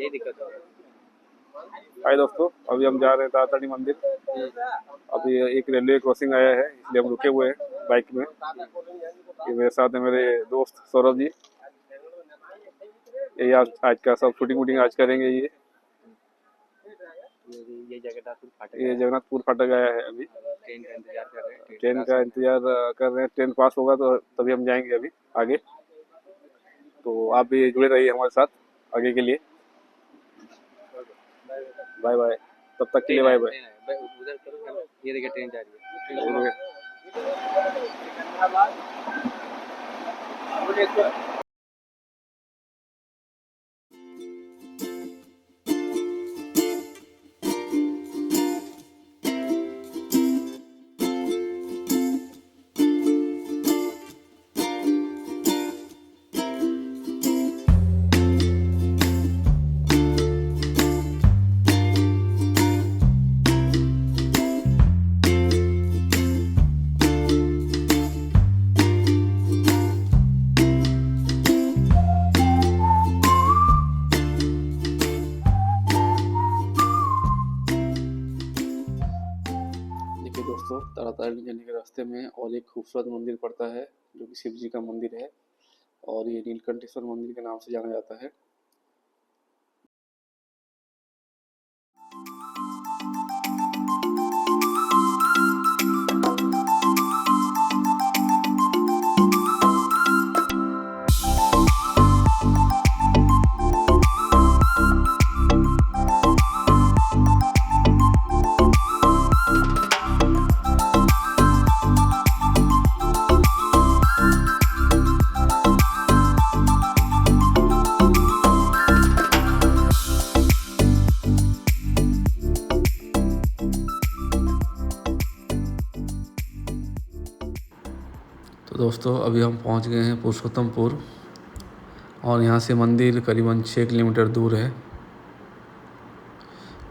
यही दिक्कत है। हाय दोस्तों, अभी हम जा रहे हैं तारातारणी मंदिर। अभी एक रेलवे क्रॉसिंग आया है, इसलिए हम रुके हुए हैं बाइक में। ये मेरे साथ है मेरे दोस्त सौरभ जी। ये आज का सब शूटिंग वूटिंग आज करेंगे। ये जगन्नाथपुर फाटक आया है। अभी ट्रेन का इंतजार कर रहे हैं। ट्रेन पास होगा तो तभी हम जाएंगे अभी आगे। तो आप भी जुड़े रहिए हमारे साथ आगे के लिए। बाय बाय, तब तक के लिए बाय बाय। उधर करो, ये देखिए ट्रेन जा रही है। दोस्तों, तारातारणी जाने के रास्ते में और एक खूबसूरत मंदिर पड़ता है जो कि शिव जी का मंदिर है और ये नीलकंठेश्वर मंदिर के नाम से जाना जाता है। तो दोस्तों, अभी हम पहुंच गए हैं पुरुषोत्तमपुर और यहाँ से मंदिर करीबन 6 किलोमीटर दूर है।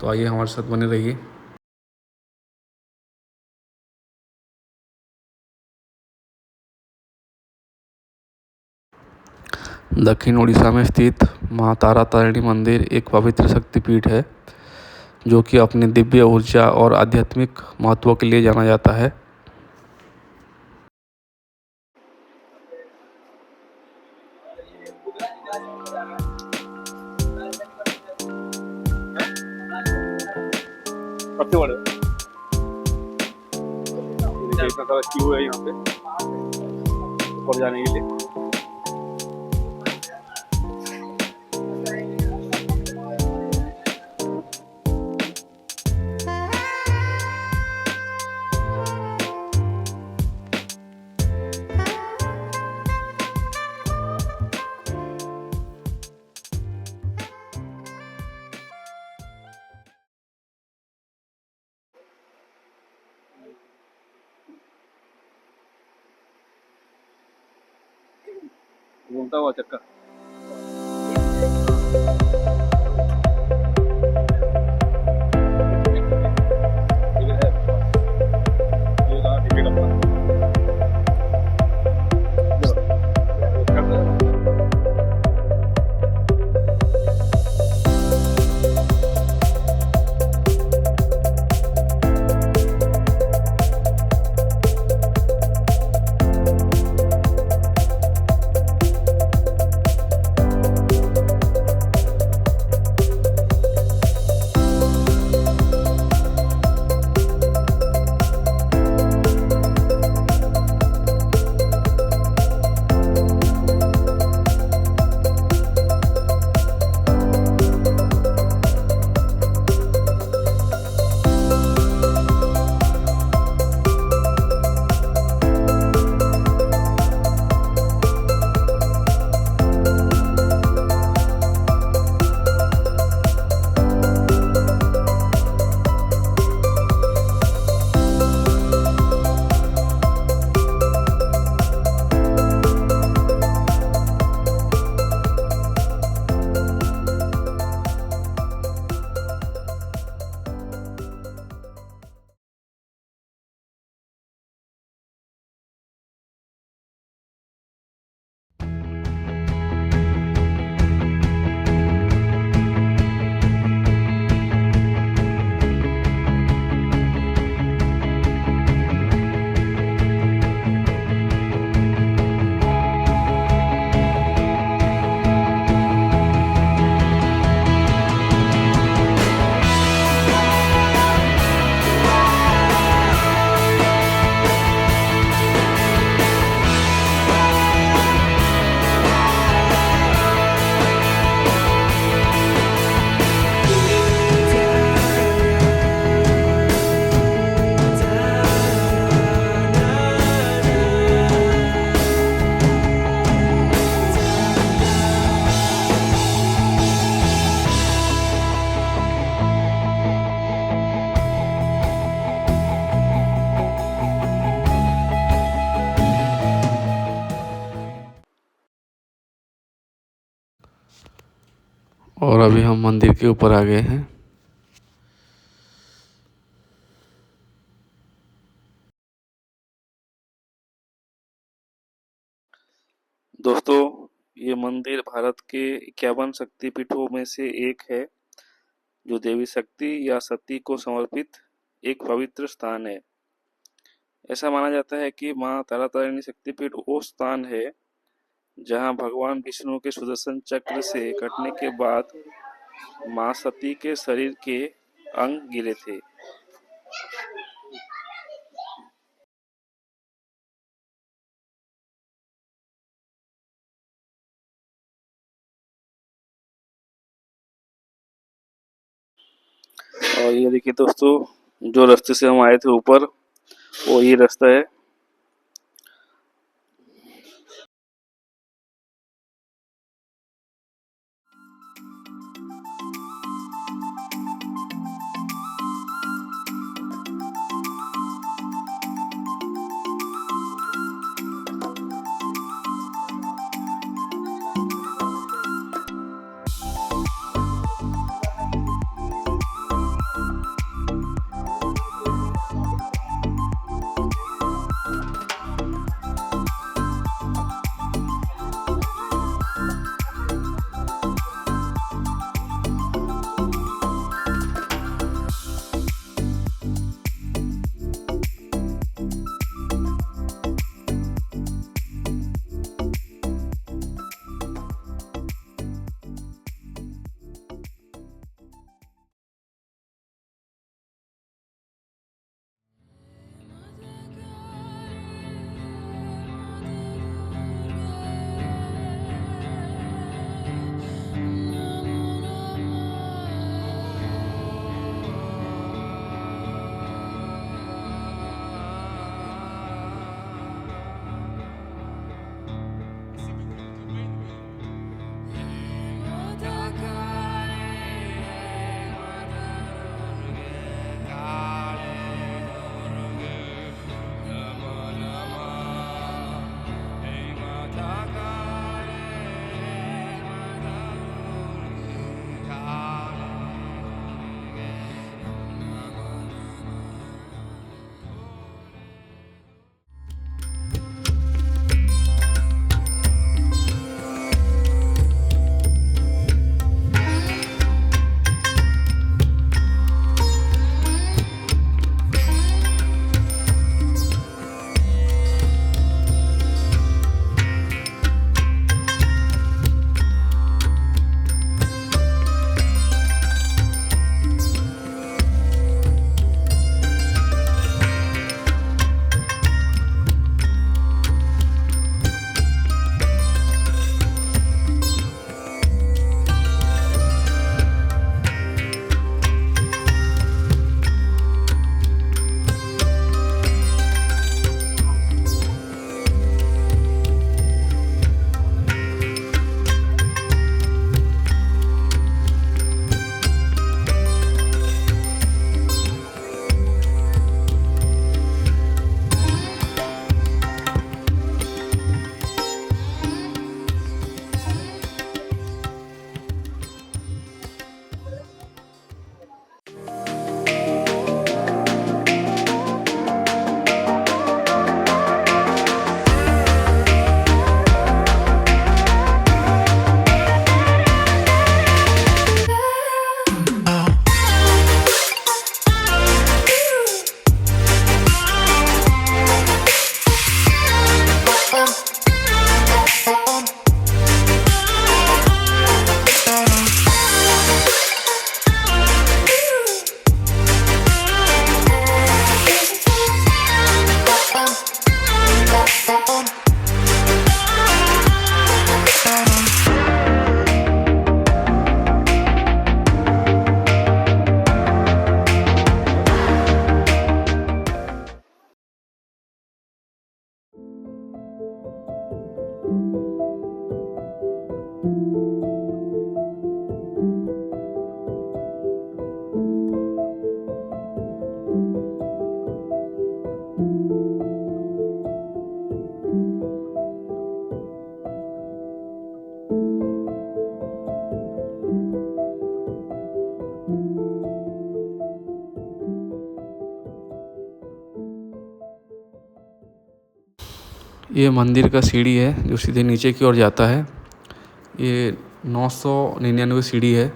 तो आइए हमारे साथ बने रहिए। दक्षिण उड़ीसा में स्थित माँ तारातारिणी मंदिर एक पवित्र शक्तिपीठ है जो कि अपनी दिव्य ऊर्जा और आध्यात्मिक महत्व के लिए जाना जाता है। सबसे बड़े इतना सारा क्यू है यहाँ पे ऊपर जाने के लिए। घूमता हुआ चक्का। और अभी हम मंदिर के ऊपर आ गए हैं। दोस्तों, ये मंदिर भारत के 51 शक्तिपीठों में से एक है, जो देवी शक्ति या सती को समर्पित एक पवित्र स्थान है। ऐसा माना जाता है कि मां तारातारिणी शक्तिपीठ वो स्थान है जहां भगवान विष्णु के सुदर्शन चक्र से कटने के बाद मां सती के शरीर के अंग गिरे थे। और ये देखिए दोस्तों, जो रास्ते से हम आए थे ऊपर, वो ये रास्ता है। ये मंदिर का सीढ़ी है जो सीधे नीचे की ओर जाता है। ये 999 सीढ़ी है।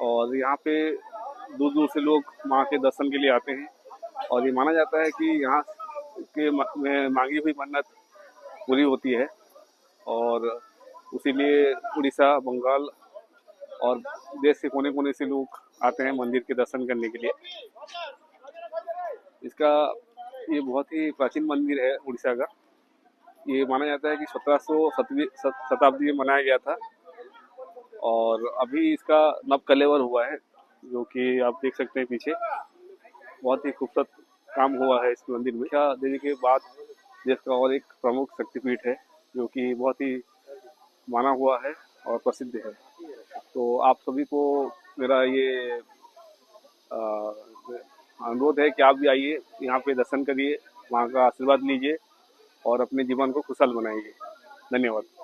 और यहाँ पे दूर दूर से लोग माँ के दर्शन के लिए आते हैं और ये माना जाता है कि यहाँ के में मांगी हुई मन्नत पूरी होती है और उसीलिए उड़ीसा, बंगाल और देश के कोने कोने से लोग आते हैं मंदिर के दर्शन करने के लिए। इसका ये बहुत ही प्राचीन मंदिर है उड़ीसा का। ये माना जाता है कि 1700 शताब्दी में बनाया गया था और अभी इसका नव कलेवर हुआ है, जो कि आप देख सकते हैं पीछे। बहुत ही खूबसूरत काम हुआ है इस मंदिर में। क्या देवी के बाद देश का और एक प्रमुख शक्तिपीठ है, जो कि बहुत ही माना हुआ है और प्रसिद्ध है। तो आप सभी को मेरा ये अनुरोध है कि आप भी आइए, यहाँ पे दर्शन करिए, वहाँ का आशीर्वाद लीजिए और अपने जीवन को खुशहाल बनाइए। धन्यवाद।